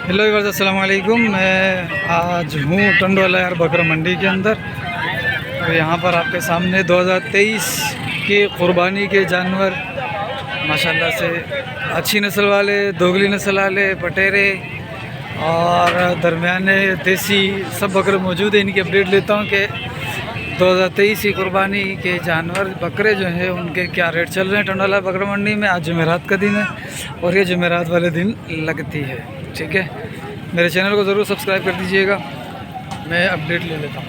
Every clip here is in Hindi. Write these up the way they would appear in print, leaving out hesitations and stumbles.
हेलो व्यूअर्स, अस्सलाम वालेकुम। मैं आज हूँ टंडवाला यार बकरा मंडी के अंदर। तो यहाँ पर आपके सामने 2023 के क़ुरबानी के जानवर माशाल्लाह से अच्छी नस्ल वाले, दोगली नस्ल वाले, पटेरे और दरमियाने देसी सब बकरे मौजूद हैं। इनकी अपडेट लेता हूँ कि 2023 की क़ुरबानी के जानवर बकरे जो हैं उनके क्या रेट चल रहे हैं टंडवाला बकरा मंडी में। आज जुमेरात का दिन है और ये जुमेरात वाले दिन लगती है। ठीक है, मेरे चैनल को ज़रूर सब्सक्राइब कर दीजिएगा। मैं अपडेट ले लेता हूँ।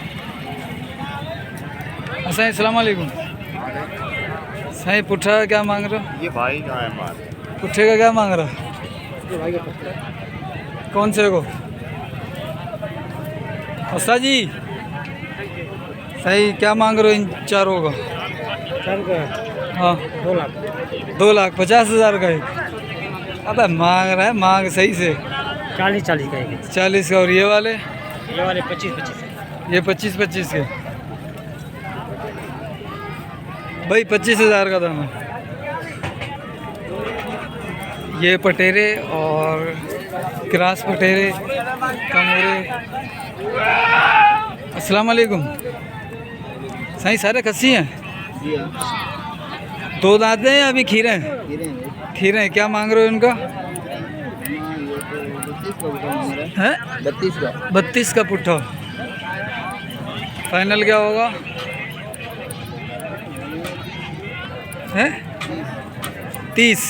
अस्सलाम वालेकुम। सही पुट्ठा का क्या मांग रहे हो? ये भाई का है माल। पुट्ठे का क्या मांग रहा है? कौन से को? अस्सा जी सही क्या मांग रहे हो इन चारों का? हाँ 2,50,000 का एक। अबे मांग रहा है, मांग सही से 40 का एक। 40 का। और ये वाले 25 ये 25 के भाई 25,000 का दाम है। ये पटेरे और क्रास पटेरे कमोरे। अस्सलाम वालेकुम। सही सारे खस्सी हैं? दो दांत हैं या अभी खीरे हैं? खीरे हैं। क्या मांग रहे हो इनका? है 32 का पुट्ठा। फाइनल क्या होगा? है 30।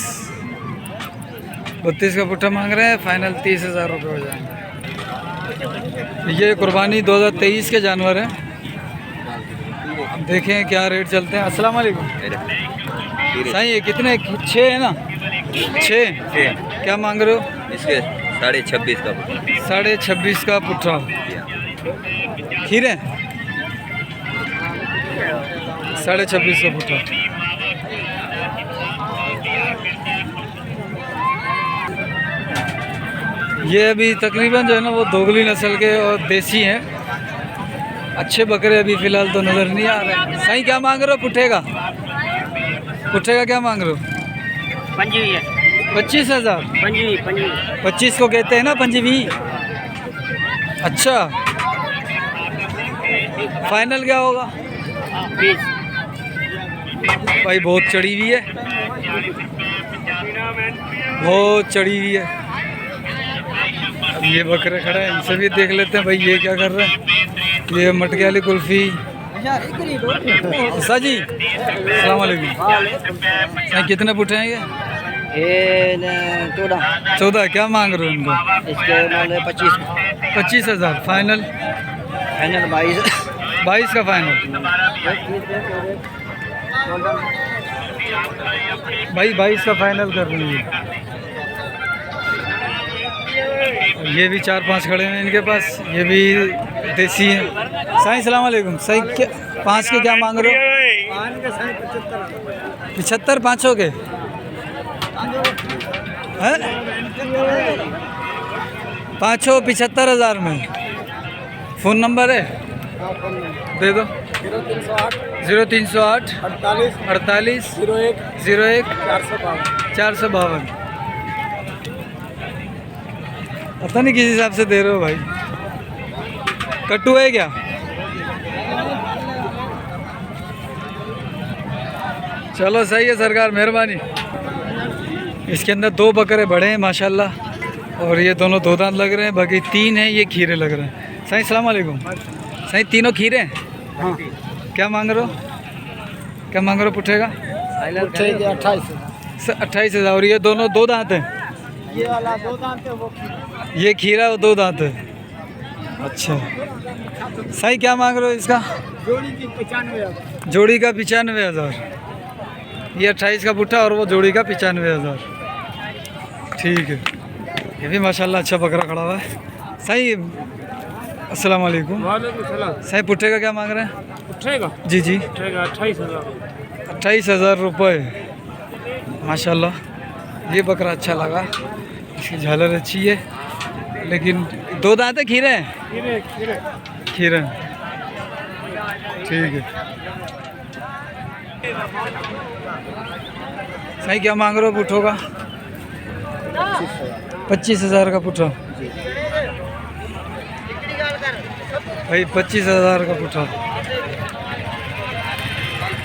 32 का पुट्ठा मांग रहे हैं। फाइनल 30,000 रुपये हो जाएंगे। ये कुर्बानी 2023 के जानवर हैं। अब देखें क्या रेट चलते हैं। अस्सलाम वालेकुम। सही है। कितने? 6 है ना? 6 क्या मांग रहे हो? इसके 26.5 का 26.5 का पुट्ठा। खीरे 26.5 का पुट्ठा। ये अभी तकरीबन जो है ना वो दोगली नस्ल के और देसी हैं। अच्छे बकरे अभी फ़िलहाल तो नज़र नहीं आ रहे। सही क्या मांग रहे हो पुट्ठे का? पुट्ठे का क्या मांग रहे हो? 25,000। 25 को कहते हैं ना, पंजीवी। अच्छा, फाइनल क्या होगा? 20। भाई बहुत चढ़ी हुई है, बहुत चढ़ी हुई है। अब ये बकरे खड़े हैं, इनसे भी देख लेते हैं भाई ये क्या कर रहे हैं। ये मटके वाली कुल्फ़ी। सर जी अस्सलाम वालेकुम। कितने पुट्ठे हैं ये? 14। क्या मांग रहे हो उनको? इसके 25,000। फाइनल 22 का फाइनल। भाई 22 का फाइनल कर रही है। ये भी 4-5 खड़े हैं इनके पास। ये भी देसी हैं। साईं सलाम वालेकुम। सही क्या 5 के क्या मांग रहे हो? 75 पाँचों के हैं? 5 75,000 में। फ़ोन नंबर है दे दो। 0308 48 01 452। पता नहीं किस हिसाब से दे रहे हो भाई। कट्टू है क्या? चलो सही है सरकार, मेहरबानी। इसके अंदर 2 बकरे बड़े हैं माशाल्लाह और ये दोनों 2 दांत लग रहे हैं। बाकी 3 हैं ये खीरे लग रहे हैं। सही सलाम वालेकुम। सही तीनों खीरे हैं? हाँ। क्या मांग रहे हो? क्या मांग रहे हो पुट्ठे का? 28,000। और ये दोनों 2 दांत हैं? ये वाला 2 दांत है, वो ये खीरा वो 2 दांत है। अच्छा सही क्या मांग रहे हो इसका? जोड़ी की 95,000। जोड़ी का 95,000। ये 28 का पुट्ठा और वो जोड़ी का 95,000। ठीक है। ये भी माशाल्लाह अच्छा बकरा खड़ा हुआ है। सही। अस्सलाम वालेकुम। सही पुट्ठे का क्या मांग रहे हैं? पुट्ठे का? जी 28,000। 28,000 रुपये माशाल्लाह। ये बकरा अच्छा लगा, इसकी झालर अच्छी है। लेकिन 2 दांत है। खीरे हैं? खीरे। ठीक है। सही क्या मांग रहे हो पुट्ठों का? 25,000 का पुट्ठा। भाई 25,000 का पुट्ठा।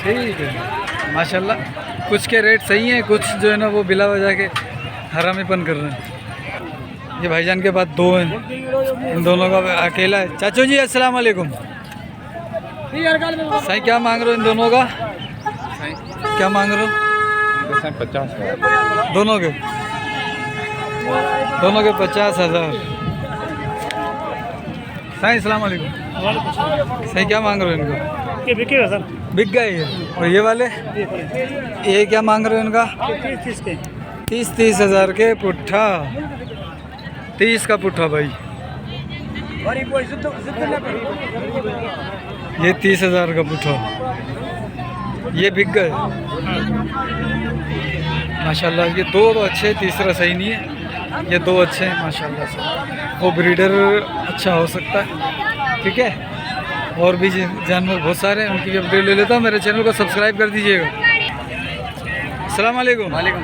ठीक है माशाल्लाह। कुछ के रेट सही हैं, कुछ जो है ना वो बिला वजह के हरामीपन कर रहे हैं। ये भाईजान के पास दो हैं, इन दोनों का अकेला है। चाचू जी अस्सलाम वालेकुम। सही क्या मांग रहे हो इन दोनों का? क्या मांग रहे हो? 50 दोनों के 50,000। सही अस्सलाम वालेकुम। सही क्या मांग रहे हो इनका? ये बिकेगा सर। बिक गए ये। और ये वाले ये क्या मांग रहे हो इनका? 30,000 के पुट्ठा। 30 का पुट्ठा भाई। ये 30,000 का पुट्ठा। ये बिक गए माशाल्लाह। ये दो तो अच्छे, तीसरा सही नहीं है। ये दो अच्छे हैं माशाल्लाह से। वो ब्रीडर अच्छा हो सकता है। ठीक है, और भी जानवर बहुत सारे हैं, उनकी भी अपडेट ले लेता हूँ। मेरे चैनल को सब्सक्राइब कर दीजिएगा। अस्सलाम वालेकुम। वालेकुम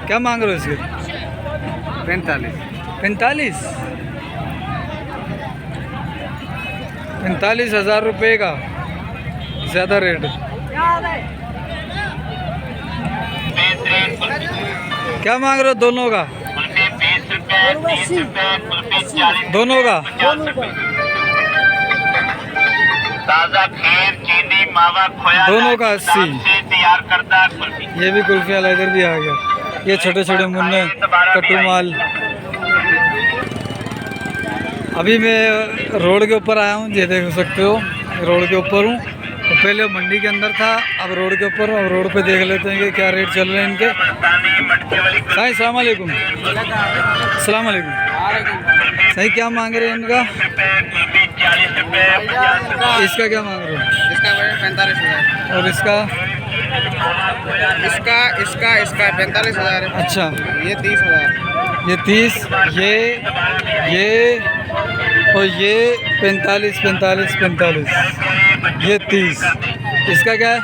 क्या मांग रहे हो इसके? 45। 45,000 रुपये का। ज़्यादा रेट है। क्या मांग रहे हो दोनों का? दोनों का ताज़ा खीर चीनी मावा खोया दोनों का 80। तैयार करता है। ये भी कुल्फी वाला इधर भी आ गया। ये छोटे छोटे मुन्ने कट्टू माल। अभी मैं रोड के ऊपर आया हूँ, ये देख सकते हो रोड के ऊपर हूँ। तो पहले मंडी के अंदर था, अब रोड के ऊपर हूँ। अब रोड पे देख लेते हैं कि क्या रेट चल रहे हैं इनके। भाई अस्सलाम वालेकुम। अस्सलाम वालेकुम। सही क्या मांग रहे हैं इनका? इसका क्या मांग रहे हो? इसका 45,000। और इसका? इसका 45,000 है। अच्छा, ये 30,000। ये 30, ये और ये 45। ये 30। इसका क्या है?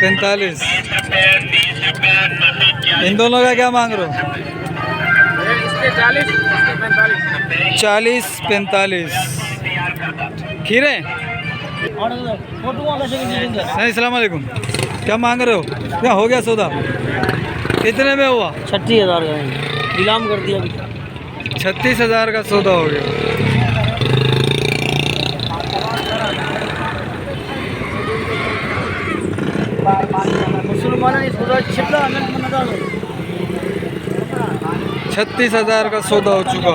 45। इन दोनों का क्या मांग रहे हो? इसके 40, इसके 45। 40-45 खीरे। अस्सलाम वालेकुम। क्या मांग रहे हो? क्या हो गया सौदा? कितने में हुआ? 36,000 का नीलाम कर दिया अभी। 36,000 का सौदा हो गया। मुसलमान 36,000 का सौदा हो चुका।